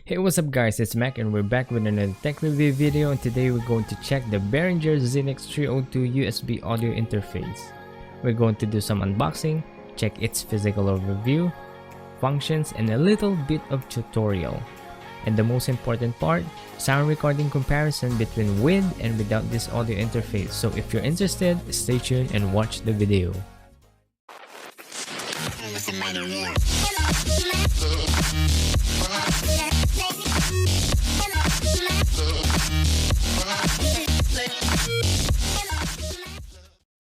Hey, what's up guys, it's Mac and we're back with another tech review video, and today we're going to check the Behringer Xenyx 302 USB audio interface. We're going to do some unboxing, check its physical overview, functions, and a little bit of tutorial. And the most important part, sound recording comparison between with and without this audio interface. So if you're interested, stay tuned and watch the video.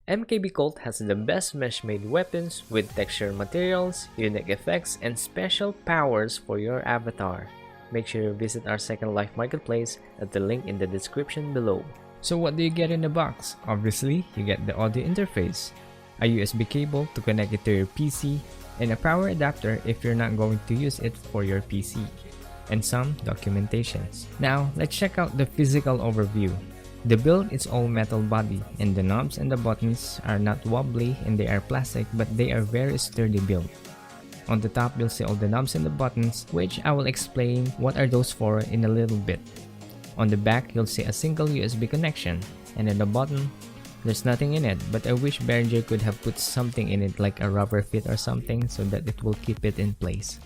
MKB Colt has the best mesh-made weapons with textured materials, unique effects, and special powers for your avatar. Make sure you visit our Second Life marketplace at the link in the description below. So what do you get in the box? Obviously, you get the audio interface, a USB cable to connect it to your PC, and a power adapter if you're not going to use it for your PC, and some documentations. Now, let's check out the physical overview. The build is all metal body, and the knobs and the buttons are not wobbly and they are plastic, but they are very sturdy build. On the top you'll see all the knobs and the buttons, which I will explain what are those for in a little bit. On the back you'll see a single USB connection, and at the bottom there's nothing in it, but I wish Behringer could have put something in it like a rubber fit or something so that it will keep it in place.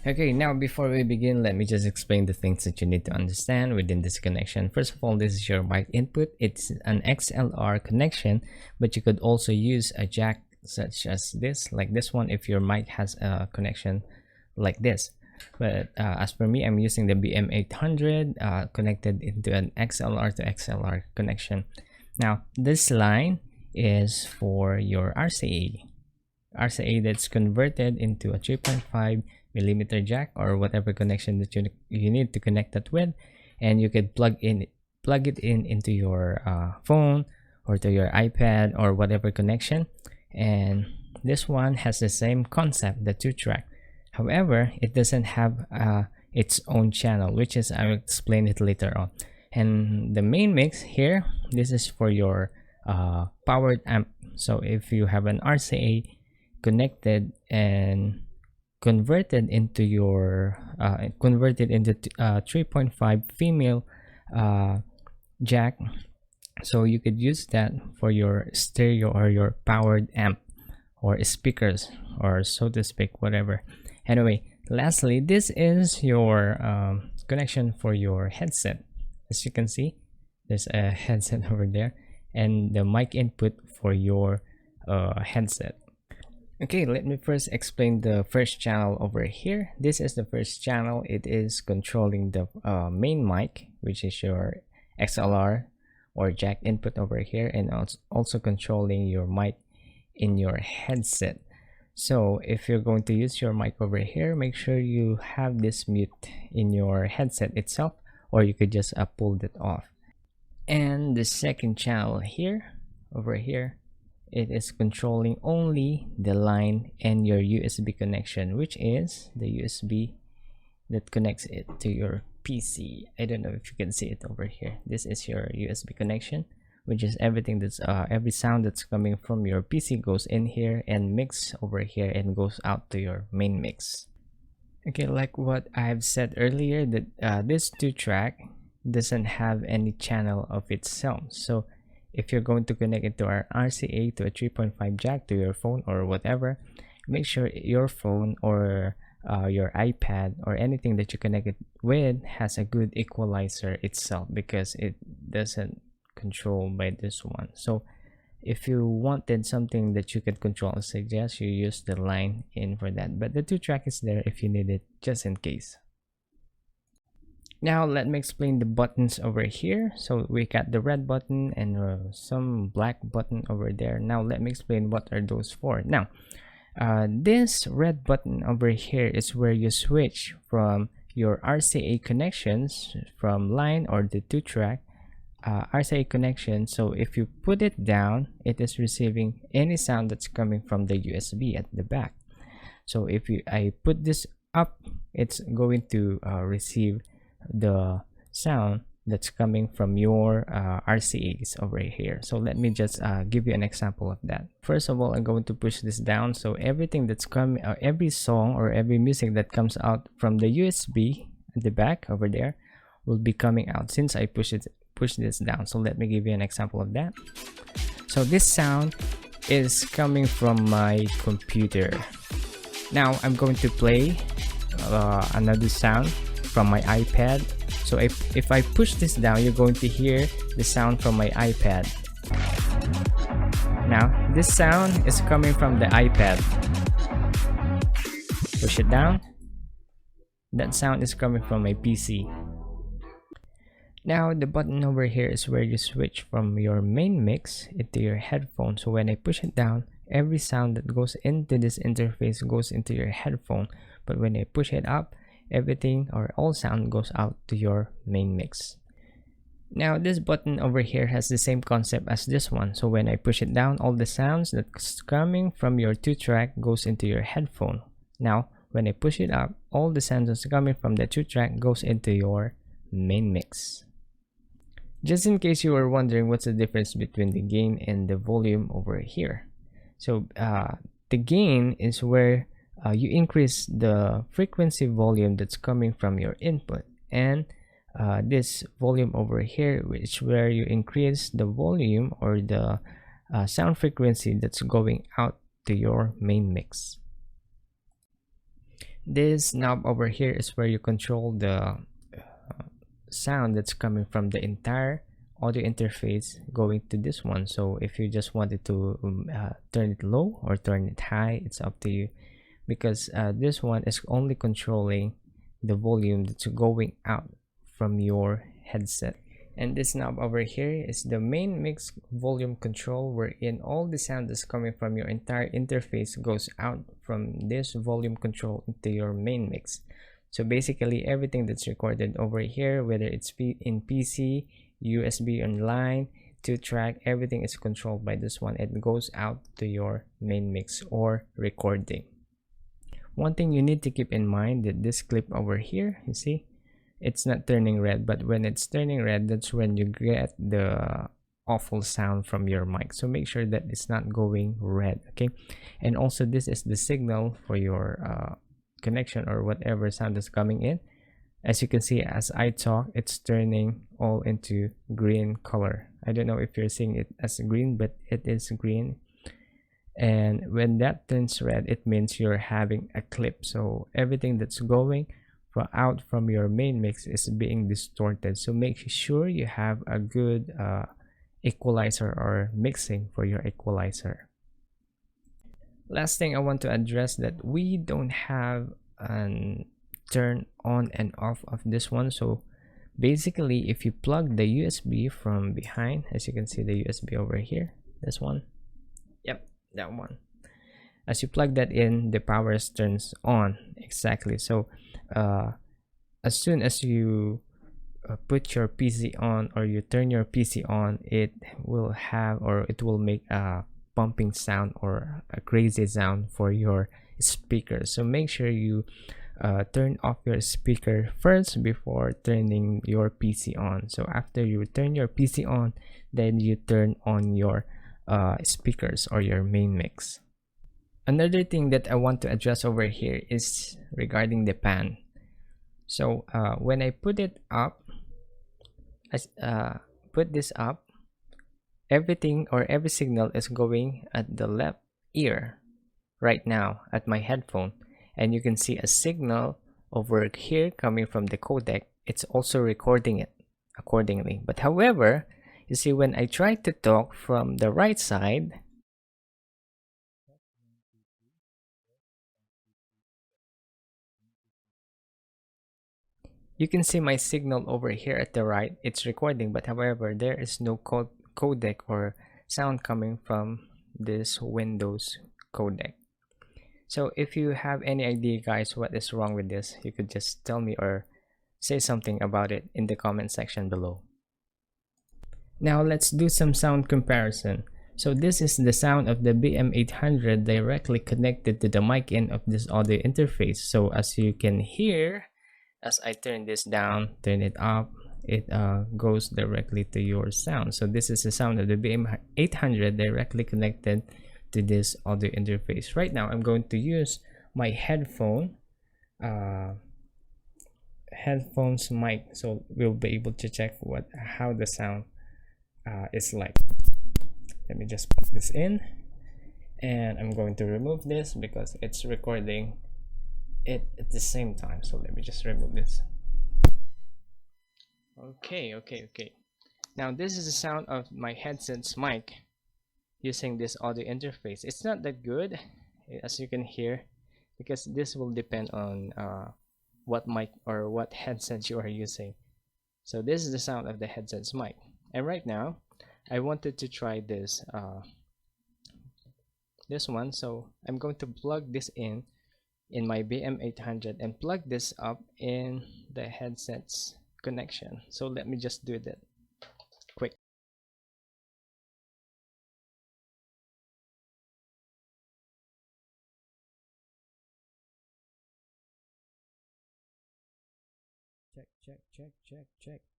Okay, now before we begin, let me just explain the things that you need to understand within this connection. First of all, this is your mic input. It's an XLR connection, but you could also use a jack such as this, like this one, if your mic has a connection like this. But as for me, I'm using the BM800 connected into an XLR to XLR connection. Now, this line is for your RCA that's converted into a 3.5mm jack or whatever connection that you need to connect that with, and you could plug it in into your phone or to your iPad or whatever connection. And this one has the same concept, the 2-track. However, it doesn't have its own channel, which is, I will explain it later on. And the main mix here, this is for your powered amp. So if you have an RCA connected and converted into your 3.5 female jack, so you could use that for your stereo or your powered amp or speakers, or so to speak, whatever. Anyway, lastly, this is your connection for your headset. As you can see, there's a headset over there, and the mic input for your headset. Okay, let me first explain the first channel over here. This is the first channel. It is controlling the main mic, which is your XLR or jack input over here, and also controlling your mic in your headset. So if you're going to use your mic over here, make sure you have this mute in your headset itself, or you could just pull it off. And the second channel here, over here, it is controlling only the line and your USB connection, which is the USB that connects it to your PC. I don't know if you can see it over here. This is your USB connection, which is everything that's every sound that's coming from your PC goes in here and mix over here and goes out to your main mix. Okay, like what I've said earlier, that this 2-track doesn't have any channel of itself. So if you're going to connect it to our RCA to a 3.5 jack to your phone or whatever, make sure your phone or your iPad or anything that you connect it with has a good equalizer itself, because it doesn't control by this one. So if you wanted something that you could control, I suggest you use the line in for that, but the 2-track is there if you need it, just in case. Now let me explain the buttons over here. So we got the red button and some black button over there. Now let me explain what are those for. Now this red button over here is where you switch from your RCA connections from line or the 2-track RCA connection. So if you put it down, it is receiving any sound that's coming from the USB at the back. So if I put this up, it's going to receive the sound that's coming from your RCAs over here. So let me just give you an example of that. First of all, I'm going to push this down, so everything that's coming, every song or every music that comes out from the USB, at the back over there will be coming out since I push this down. So let me give you an example of that. So this sound is coming from my computer. Now I'm going to play another sound from my iPad. So if I push this down, you're going to hear the sound from my iPad. Now this sound is coming from the iPad. Push it down. That sound is coming from my PC. Now the button over here is where you switch from your main mix into your headphone. So when I push it down, every sound that goes into this interface goes into your headphone. But when I push it up, everything or all sound goes out to your main mix. Now this button over here has the same concept as this one. So when I push it down, all the sounds that's coming from your 2-track goes into your headphone. Now when I push it up, all the sounds that's coming from the 2-track goes into your main mix. Just in case you were wondering what's the difference between the gain and the volume over here. So the gain is where you increase the frequency volume that's coming from your input, and this volume over here, which where you increase the volume or the sound frequency that's going out to your main mix. This knob over here is where you control the sound that's coming from the entire audio interface going to this one. So if you just wanted to turn it low or turn it high, it's up to you, because this one is only controlling the volume that's going out from your headset. And this knob over here is the main mix volume control, wherein all the sound that's coming from your entire interface goes out from this volume control into your main mix. So basically everything that's recorded over here, whether it's in PC, USB online, 2-track, everything is controlled by this one. It goes out to your main mix or recording. One thing you need to keep in mind that this clip over here, you see, it's not turning red, but when it's turning red, that's when you get the awful sound from your mic. So make sure that it's not going red, okay? And also this is the signal for your connection or whatever sound is coming in. As you can see, as I talk, it's turning all into green color. I don't know if you're seeing it as green, but it is green. And when that turns red, it means you're having a clip. So everything that's going out from your main mix is being distorted. So make sure you have a good equalizer or mixing for your equalizer. Last thing I want to address, that we don't have an turn on and off of this one. So basically if you plug the USB from behind, as you can see the USB over here, this one, yep, that one, as you plug that in, the power turns on. Exactly. So as soon as you put your PC on or you turn your PC on, it will have, or it will make a pumping sound or a crazy sound for your speakers. So make sure you turn off your speaker first before turning your PC on. So after you turn your PC on, then you turn on your speakers or your main mix. Another thing that I want to address over here is regarding the pan. So when I put it up, put this up, everything or every signal is going at the left ear right now at my headphone, and you can see a signal over here coming from the codec. It's also recording it accordingly. But however, you see, when I try to talk from the right side, you can see my signal over here at the right, it's recording, but however there is no codec or sound coming from this Windows codec. So if you have any idea, guys, what is wrong with this, you could just tell me or say something about it in the comment section below. Now let's do some sound comparison. So this is the sound of the BM800 directly connected to the mic in of this audio interface. So as you can hear, as I turn this down, turn it up, it goes directly to your sound. So this is the sound of the BM800 directly connected to this audio interface. Right now I'm going to use my headphone headphones mic, so we'll be able to check how the sound is like. Let me just put this in, and I'm going to remove this because it's recording it at the same time. So let me just remove this. Okay. Now this is the sound of my headset's mic using this audio interface. It's not that good, as you can hear, because this will depend on what mic or what headset you are using. So this is the sound of the headset's mic, and right now I wanted to try this one, so I'm going to plug this in my BM800 and plug this up in the headset's connection. So let me just do that quick.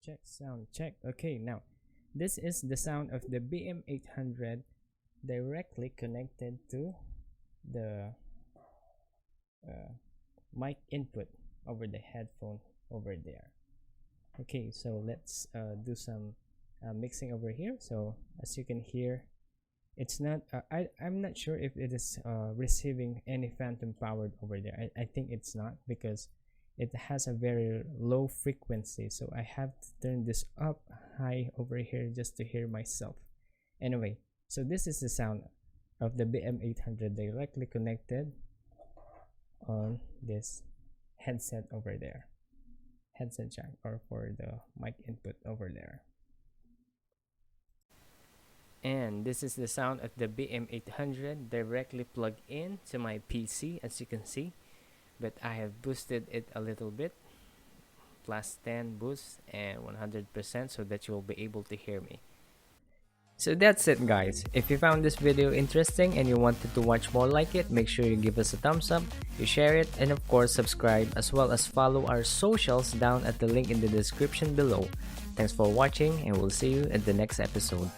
Check sound check. Okay, now this is the sound of the BM800 directly connected to the mic input over the headphone over there. Okay, so let's do some mixing over here. So as you can hear, it's not I'm not sure if it is receiving any phantom powered over there. I think it's not, because it has a very low frequency, so I have to turn this up high over here just to hear myself. Anyway, so this is the sound of the BM800 directly connected on this headset over there, headset jack, or for the mic input over there. And this is the sound of the BM800 directly plugged in to my PC, as you can see, but I have boosted it a little bit, plus 10 boost and 100%, so that you will be able to hear me. So that's it, guys. If you found this video interesting and you wanted to watch more like it, make sure you give us a thumbs up, you share it, and of course subscribe, as well as follow our socials down at the link in the description below. Thanks for watching, and we'll see you at the next episode.